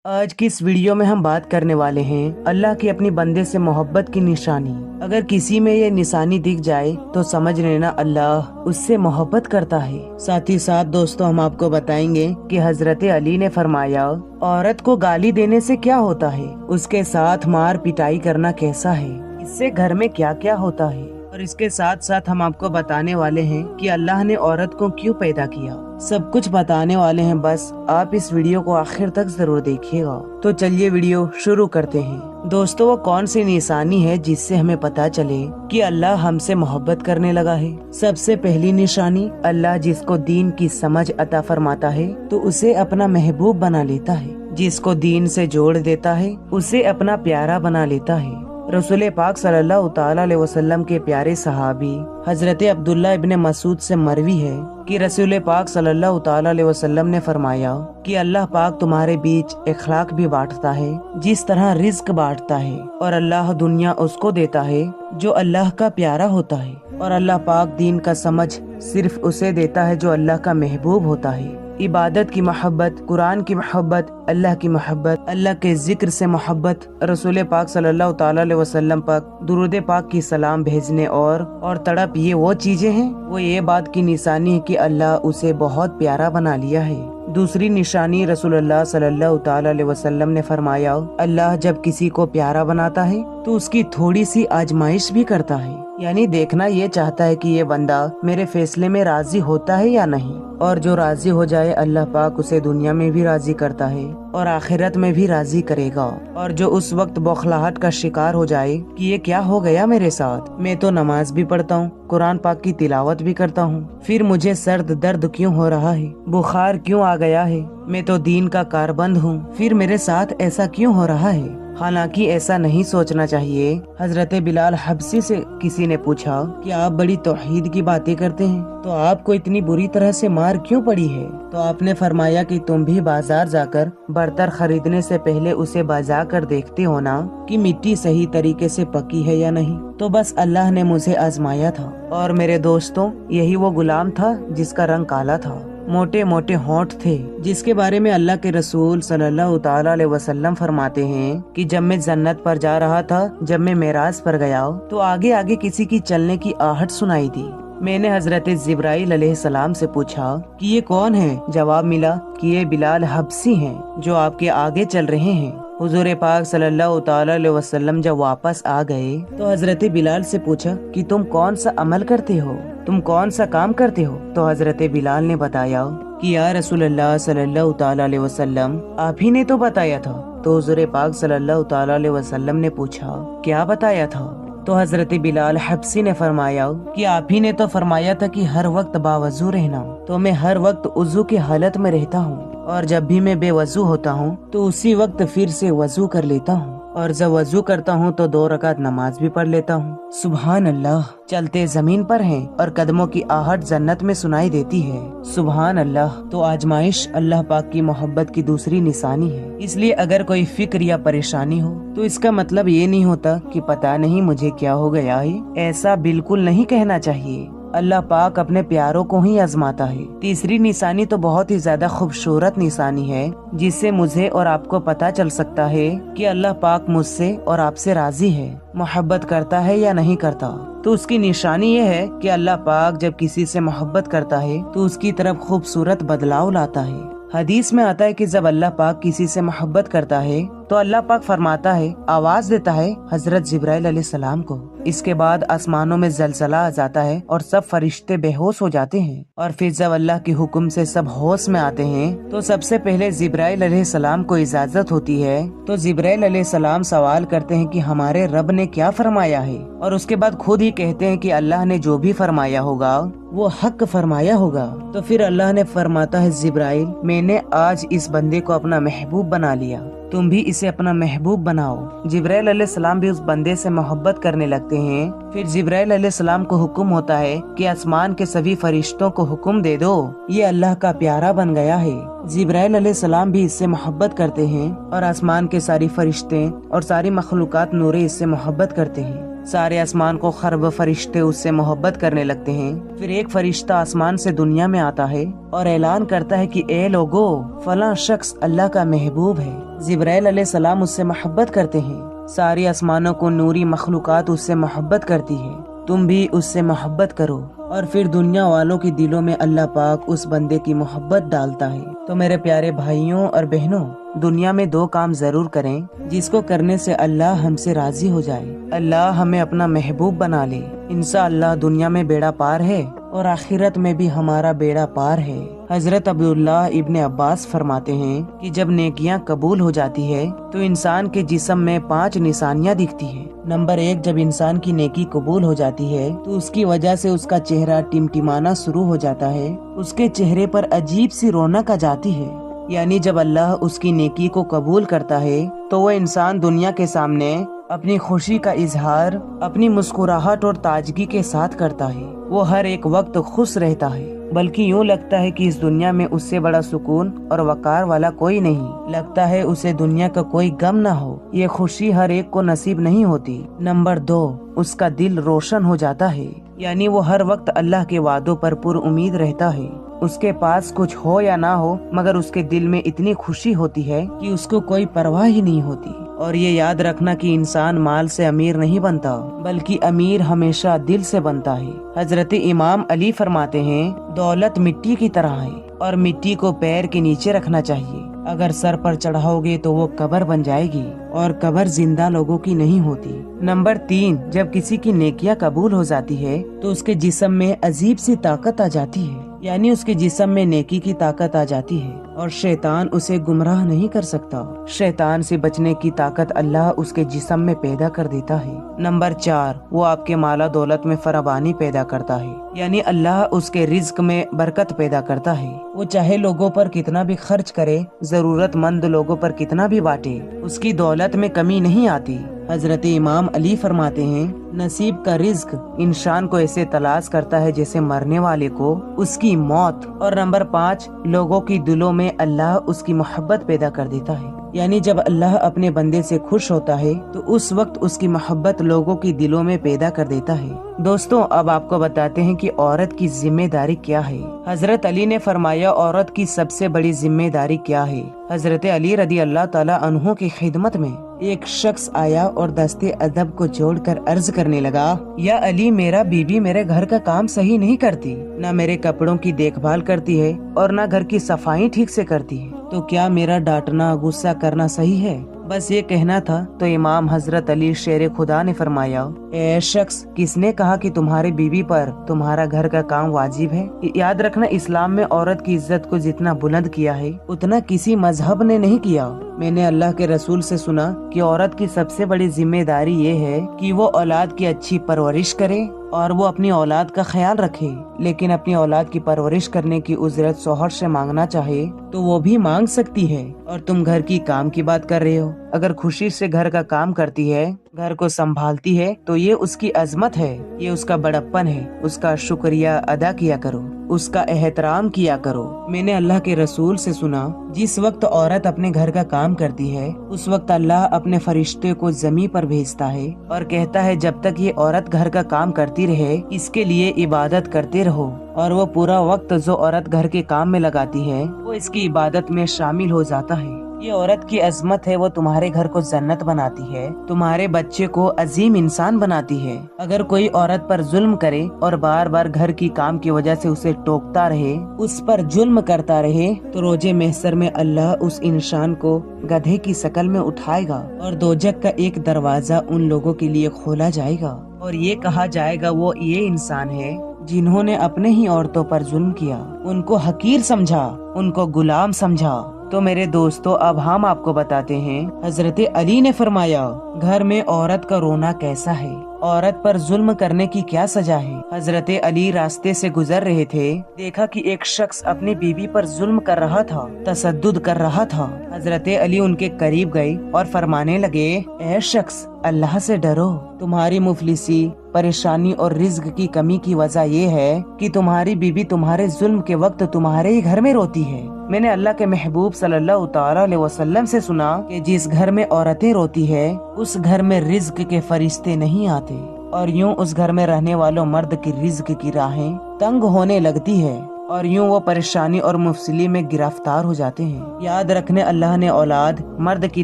آج की इस वीडियो में हम बात करने वाले हैं अल्लाह की अपनी बंदे से मोहब्बत की निशानी। अगर किसी में ये निशानी दिख जाए तो समझ लेना अल्लाह उससे मोहब्बत करता है। साथ ही साथ दोस्तों हम आपको बताएंगे कि हजरत अली ने फरमाया, औरत को गाली देने से क्या होता है, उसके साथ मार पिटाई करना कैसा है, इससे घर में क्या क्या होता है। और इसके साथ साथ हम आपको बताने वाले हैं कि अल्लाह ने औरत को क्यों पैदा किया। सब कुछ बताने वाले हैं, बस आप इस वीडियो को आखिर तक जरूर देखिएगा। तो चलिए वीडियो शुरू करते हैं। दोस्तों वो कौन सी निशानी है जिससे हमें पता चले कि अल्लाह हमसे मोहब्बत करने लगा है। सबसे पहली निशानी, अल्लाह जिसको दीन की समझ अता फरमाता है तो उसे अपना महबूब बना लेता है। जिसको दीन से जोड़ देता है उसे अपना प्यारा बना लेता है। रसूल पाक सल्लल्लाहु ताला अलैहि वसल्लम के प्यारे सहाबी हजरत अब्दुल्ला इब्ने मसूद से मरवी है कि रसूल पाक सल्लल्लाहु ताला अलैहि वसल्लम ने फरमाया कि अल्लाह पाक तुम्हारे बीच इखलाक भी बांटता है जिस तरह रिज्क बांटता है, और अल्लाह दुनिया उसको देता है जो अल्लाह का प्यारा होता है, और अल्लाह पाक दीन का समझ सिर्फ उसे देता है जो अल्लाह का महबूब होता है। इबादत की मोहब्बत, कुरान की मोहब्बत, अल्लाह की मोहब्बत, अल्लाह के जिक्र से मोहब्बत, रसूल पाक सल्लल्लाहु ताला अलैहि वसल्लम पर दुरूद पाक की सलाम भेजने और तड़प, ये वो चीजें हैं, वो ये बात की निशानी है कि अल्लाह उसे बहुत प्यारा बना लिया है। दूसरी निशानी, रसूलुल्लाह सल्लल्लाहु ताला अलैहि वसल्लम ने फरमाया, अल्लाह जब किसी को प्यारा बनाता है तो उसकी थोड़ी सी आजमाइश भी करता है। यानी देखना ये चाहता है कि ये बंदा मेरे फैसले में राजी होता है या नहीं, और जो राजी हो जाए अल्लाह पाक उसे दुनिया में भी राजी करता है और आखिरत में भी राजी करेगा। और जो उस वक्त बौखलाहट का शिकार हो जाए कि ये क्या हो गया मेरे साथ, मैं तो नमाज भी पढ़ता हूँ, कुरान पाक की तिलावत भी करता हूँ, फिर मुझे सर्द दर्द क्यों हो रहा है, बुखार क्यों आ गया है, मैं तो दीन का कारबंद हूँ, फिर मेरे साथ ऐसा क्यों हो रहा है। हालांकि ऐसा नहीं सोचना चाहिए। हजरत बिलाल हबसी से किसी ने पूछा कि आप बड़ी तौहीद की बातें करते हैं तो आपको इतनी बुरी तरह से मार क्यों पड़ी है। तो आपने फरमाया कि तुम भी बाजार जाकर बर्तन खरीदने से पहले उसे बजा कर देखते हो ना कि मिट्टी सही तरीके से पकी है या नहीं। तो बस अल्लाह ने मुझे आजमाया था, और मेरे दोस्तों यही वो गुलाम था जिसका रंग काला था, मोटे मोटे होंठ थे, जिसके बारे में अल्लाह के रसूल सल्लल्लाहु ताला अलैहि वसल्लम फरमाते हैं कि जब मैं जन्नत पर जा रहा था, जब मैं मेराज पर गया तो आगे आगे किसी की चलने की आहट सुनाई दी। मैंने हजरत जिब्राइल अलैहिस्सलाम से पूछा कि ये कौन है। जवाब मिला कि ये बिलाल हबसी हैं जो आपके आगे चल रहे हैं। हुजूर पाक सल्लल्लाहु ताला अलैहि वसल्लम जब वापस आ गए तो हजरत बिलाल से पूछा कि तुम कौन सा अमल करते हो, तुम कौन सा काम करते हो। तो हजरत बिलाल ने बताया कि या रसूलल्लाह सल्लल्लाहु ताला अलैहि वसल्लम, आप ही ने तो बताया था। तो हुजूर पाक सल्लल्लाहु ताला अलैहि वसल्लम ने पूछा क्या बताया था। तो हजरत बिलाल हबसी ने फरमाया कि आप ही ने तो फरमाया था कि हर वक्त बावजू रहना। तो मैं हर वक्त उजू की हालत में रहता हूँ, और जब भी मैं बेवजू होता हूँ तो उसी वक्त फिर से वजू कर लेता हूँ, और जब वजू करता हूँ तो 2 रकात नमाज भी पढ़ लेता हूँ। सुभान अल्लाह, चलते जमीन पर हैं और कदमों की आहट जन्नत में सुनाई देती है। सुभान अल्लाह। तो आजमाइश अल्लाह पाक की मोहब्बत की दूसरी निशानी है। इसलिए अगर कोई फिक्र या परेशानी हो तो इसका मतलब ये नहीं होता कि पता नहीं मुझे क्या हो गया है, ऐसा बिल्कुल नहीं कहना चाहिए। अल्लाह पाक अपने प्यारों को ही आजमाता है। तीसरी निशानी तो बहुत ही ज्यादा खूबसूरत निशानी है, जिससे मुझे और आपको पता चल सकता है कि अल्लाह पाक मुझसे और आपसे राजी है, मोहब्बत करता है या नहीं करता। तो उसकी निशानी ये है कि अल्लाह पाक जब किसी से मोहब्बत करता है तो उसकी तरफ खूबसूरत बदलाव लाता है। हदीस में आता है कि जब अल्लाह पाक किसी से मोहब्बत करता है तो अल्लाह पाक फरमाता है, आवाज देता है हजरत जिब्राइल अलैहिस्सलाम को। इसके बाद आसमानों में जलजला आ जाता है और सब फरिश्ते बेहोश हो जाते हैं, और फिर जब अल्लाह के हुक्म से सब होश में आते हैं तो सबसे पहले जिब्राइल अलैहिस्सलाम को इजाजत होती है। तो जिब्राइल अलैहिस्सलाम सवाल करते हैं कि हमारे रब ने क्या फरमाया है, और उसके बाद खुद ही कहते हैं कि अल्लाह ने जो भी फरमाया होगा वो हक फरमाया होगा। तो फिर अल्लाह ने फरमाता है, जिब्राइल मैंने आज इस बंदे को अपना महबूब बना लिया, तुम भी इसे अपना महबूब बनाओ। जिब्राइल अलैहिस्सलाम भी उस बंदे से मोहब्बत करने लगते हैं। फिर जिब्राइल अलैहिस्सलाम को हुक्म होता है कि आसमान के सभी फरिश्तों को हुक्म दे दो, ये अल्लाह का प्यारा बन गया है। जिब्राइल अलैहिस्सलाम भी इससे मोहब्बत करते हैं, और आसमान के सारी फरिश्ते और सारी मखलूकात नूरे इससे मोहब्बत करते हैं। सारे आसमान को खरब फरिश्ते उससे मोहब्बत करने लगते हैं। फिर एक फरिश्ता आसमान से दुनिया में आता है और ऐलान करता है कि ए लोगो, फला शख्स अल्लाह का महबूब है। जिब्राइल अलैहिस्सलाम उससे मोहब्बत करते हैं। सारी आसमानों को नूरी मखलूकात उससे मोहब्बत करती है। तुम भी उससे मोहब्बत करो। और फिर दुनिया वालों के दिलों में अल्लाह पाक उस बंदे की मोहब्बत डालता है। तो मेरे प्यारे भाइयों और बहनों, दुनिया में 2 काम जरूर करें जिसको करने से अल्लाह हमसे राजी हो जाए, अल्लाह हमें अपना महबूब बना ले। इंशाअल्लाह दुनिया में बेड़ा पार है और आखिरत में भी हमारा बेड़ा पार है। हजरत अब्दुल्लाह इब्ने अब्बास फरमाते हैं कि जब नेकियां कबूल हो जाती है तो इंसान के जिस्म में 5 निशानियां दिखती है। नंबर 1, जब इंसान की नेकी कबूल हो जाती है तो उसकी वजह से उसका चेहरा टिमटिमाना शुरू हो जाता है। उसके चेहरे पर अजीब सी रौनक आ जाती है। यानी जब अल्लाह उसकी नेकी को कबूल करता है तो वह इंसान दुनिया के सामने अपनी खुशी का इजहार अपनी मुस्कुराहट और ताजगी के साथ करता है। वो हर एक वक्त खुश रहता है, बल्कि यूँ लगता है कि इस दुनिया में उससे बड़ा सुकून और वकार वाला कोई नहीं। लगता है उसे दुनिया का कोई गम ना हो। ये खुशी हर एक को नसीब नहीं होती। नंबर 2, उसका दिल रोशन हो जाता है। यानी वो हर वक्त अल्लाह के वादों पर पुर उम्मीद रहता है। उसके पास कुछ हो या ना हो, मगर उसके दिल में इतनी खुशी होती है कि उसको कोई परवाह ही नहीं होती। और ये याद रखना कि इंसान माल से अमीर नहीं बनता, बल्कि अमीर हमेशा दिल से बनता है। हजरत इमाम अली फरमाते हैं, दौलत मिट्टी की तरह है और मिट्टी को पैर के नीचे रखना चाहिए। अगर सर पर चढ़ाओगे तो वो कब्र बन जाएगी और कब्र जिंदा लोगों की नहीं होती। नंबर 3, जब किसी की नेकियां कबूल हो जाती है तो उसके जिस्म में अजीब सी ताकत आ जाती है। यानी उसके जिस्म में नेकी की ताकत आ जाती है और शैतान उसे गुमराह नहीं कर सकता। शैतान से बचने की ताकत अल्लाह उसके जिस्म में पैदा कर देता है। नंबर 4, वो आपके माला दौलत में फराबानी पैदा करता है। यानी अल्लाह उसके रिज्क में बरकत पैदा करता है। वो चाहे लोगों पर कितना भी खर्च करे, जरूरतमंद लोगों पर कितना भी बांटे, उसकी दौलत में कमी नहीं आती। हजरत इमाम अली फरमाते हैं, नसीब का रिज्क इंसान को ऐसे तलाश करता है जैसे मरने वाले को उसकी मौत। और नंबर 5, लोगों की दिलों में अल्लाह उसकी मोहब्बत पैदा कर देता है। यानी जब अल्लाह अपने बंदे से खुश होता है तो उस वक्त उसकी मोहब्बत लोगों की दिलों में पैदा कर देता है। दोस्तों, अब आपको बताते हैं कि औरत की जिम्मेदारी क्या है। हजरत अली ने फरमाया, औरत की सबसे बड़ी जिम्मेदारी क्या है। हजरत अली रदी अल्लाह ताला अन्हु की खिदमत में एक शख्स आया और दस्ते अदब को जोड़कर अर्ज करने लगा, या अली, मेरा बीबी मेरे घर का काम सही नहीं करती, न मेरे कपड़ों की देखभाल करती है और न घर की सफाई ठीक से करती है, तो क्या मेरा डांटना गुस्सा करना सही है? बस ये कहना था तो इमाम हजरत अली शेर खुदा ने फरमाया, ए शख्स, किसने कहा कि तुम्हारी बीवी पर तुम्हारा घर का काम वाजिब है? याद रखना, इस्लाम में औरत की इज्जत को जितना बुलंद किया है उतना किसी मजहब ने नहीं किया। मैंने अल्लाह के रसूल से सुना कि औरत की सबसे बड़ी जिम्मेदारी ये है कि वो औलाद की अच्छी परवरिश करे और वो अपनी औलाद का ख्याल रखे। लेकिन अपनी औलाद की परवरिश करने की उजरत शौहर से मांगना चाहे तो वो भी मांग सकती है। और तुम घर की काम की बात कर रहे हो, अगर खुशी से घर का काम करती है, घर को संभालती है, तो ये उसकी अजमत है, ये उसका बड़प्पन है। उसका शुक्रिया अदा किया करो, उसका एहतराम किया करो। मैंने अल्लाह के रसूल से सुना, जिस वक्त औरत अपने घर का काम करती है उस वक्त अल्लाह अपने फरिश्ते को जमीन पर भेजता है और कहता है, जब तक ये औरत घर का काम करती रहे इसके लिए इबादत करते रहो। और वो पूरा वक्त जो औरत घर के काम में लगाती है वो इसकी इबादत में शामिल हो जाता है। ये औरत की अजमत है, वो तुम्हारे घर को जन्नत बनाती है, तुम्हारे बच्चे को अजीम इंसान बनाती है। अगर कोई औरत पर जुल्म करे और बार बार घर की काम की वजह से उसे टोकता रहे, उस पर जुल्म करता रहे, तो रोजे महशर में अल्लाह उस इंसान को गधे की शक्ल में उठाएगा और दोजख का एक दरवाजा उन लोगों के लिए खोला जाएगा और ये कहा जाएगा, वो ये इंसान है जिन्होंने अपने ही औरतों पर जुल्म किया, उनको हकीर समझा, उनको गुलाम समझा। तो मेरे दोस्तों, अब हम आपको बताते हैं, हजरत अली ने फरमाया, घर में औरत का रोना कैसा है, औरत पर जुल्म करने की क्या सजा है। हजरत अली रास्ते से गुजर रहे थे, देखा कि एक शख्स अपनी बीवी पर जुल्म कर रहा था, तसद्दुद कर रहा था। हजरत अली उनके करीब गए और फरमाने लगे, ए शख्स, अल्लाह से डरो, तुम्हारी मुफलिसी, परेशानी और रिज्क की कमी की वजह ये है कि तुम्हारी बीबी तुम्हारे जुल्म के वक्त तुम्हारे ही घर में रोती है। मैंने अल्लाह के महबूब सल्लल्लाहु अलैहि वसल्लम से सुना कि जिस घर में औरतें रोती है उस घर में रिज्क के फरिश्ते नहीं आते। पाते और यूं उस घर में रहने वालों मर्द की रिज्क की राहें तंग होने लगती है और यूं वो परेशानी और मुफसिली में गिरफ्तार हो जाते हैं। याद रखने अल्लाह ने औलाद मर्द की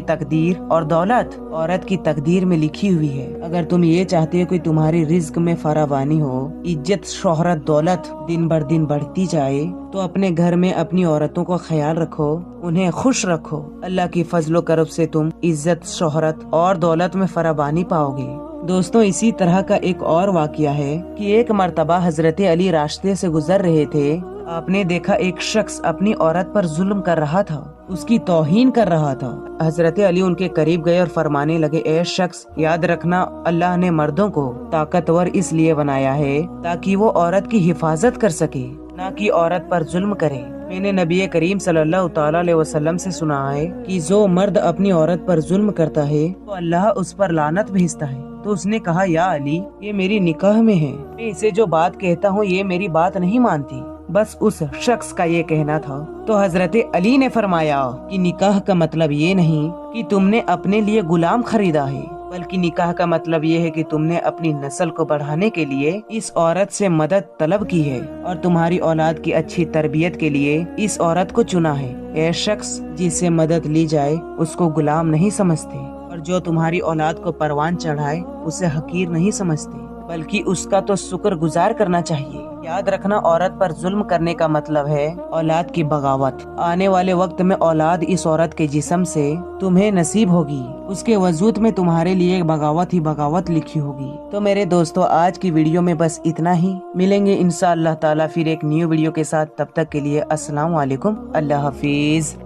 तकदीर और दौलत औरत की तकदीर में लिखी हुई है। अगर तुम ये चाहते हो कि तुम्हारी रिज्क में फरावानी हो, इज्जत शोहरत दौलत दिन बर दिन बढ़ती जाए, तो अपने घर में अपनी औरतों को ख्याल रखो, उन्हें खुश रखो। अल्लाह की फजलो करब से तुम इज्जत शोहरत और दौलत में फरावानी पाओगे। दोस्तों, इसी तरह का एक और वाकया है कि एक मर्तबा हजरत अली रास्ते से गुजर रहे थे। आपने देखा एक शख्स अपनी औरत पर जुल्म कर रहा था, उसकी तौहीन कर रहा था। हजरत अली उनके करीब गए और फरमाने लगे, ए शख्स, याद रखना अल्लाह ने मर्दों को ताकतवर इसलिए बनाया है ताकि वो औरत की हिफाजत कर सके, ना कि औरत पर जुल्म करे। मैंने नबी करीम सल्लल्लाहु तआला अलैहि वसल्लम से सुना है कि जो मर्द अपनी औरत पर जुल्म करता है तो अल्लाह उस पर लानत भेजता है। तो उसने कहा, या अली, ये मेरी निकाह में है, मैं इसे जो बात कहता हूँ ये मेरी बात नहीं मानती। बस उस शख्स का ये कहना था। तो हजरत अली ने फरमाया कि निकाह का मतलब ये नहीं कि तुमने अपने लिए गुलाम खरीदा है, बल्कि निकाह का मतलब ये है कि तुमने अपनी नस्ल को बढ़ाने के लिए इस औरत से मदद तलब की है और तुम्हारी औलाद की अच्छी तरबियत के लिए इस औरत को चुना है। ये शख्स जिससे मदद ली जाए उसको गुलाम नहीं समझते और जो तुम्हारी औलाद को परवान चढ़ाए उसे हकीर नहीं समझते, बल्कि उसका तो शुक्र गुजार करना चाहिए। याद रखना, औरत पर जुल्म करने का मतलब है औलाद की बगावत। आने वाले वक्त में औलाद इस औरत के जिस्म से तुम्हें नसीब होगी, उसके वजूद में तुम्हारे लिए बगावत ही बगावत लिखी होगी। तो मेरे दोस्तों, आज की वीडियो में बस इतना ही। मिलेंगे इंशाअल्लाह ताला फिर एक न्यू वीडियो के साथ। तब तक के लिए अस्सलाम वालेकुम, अल्लाह हाफिज।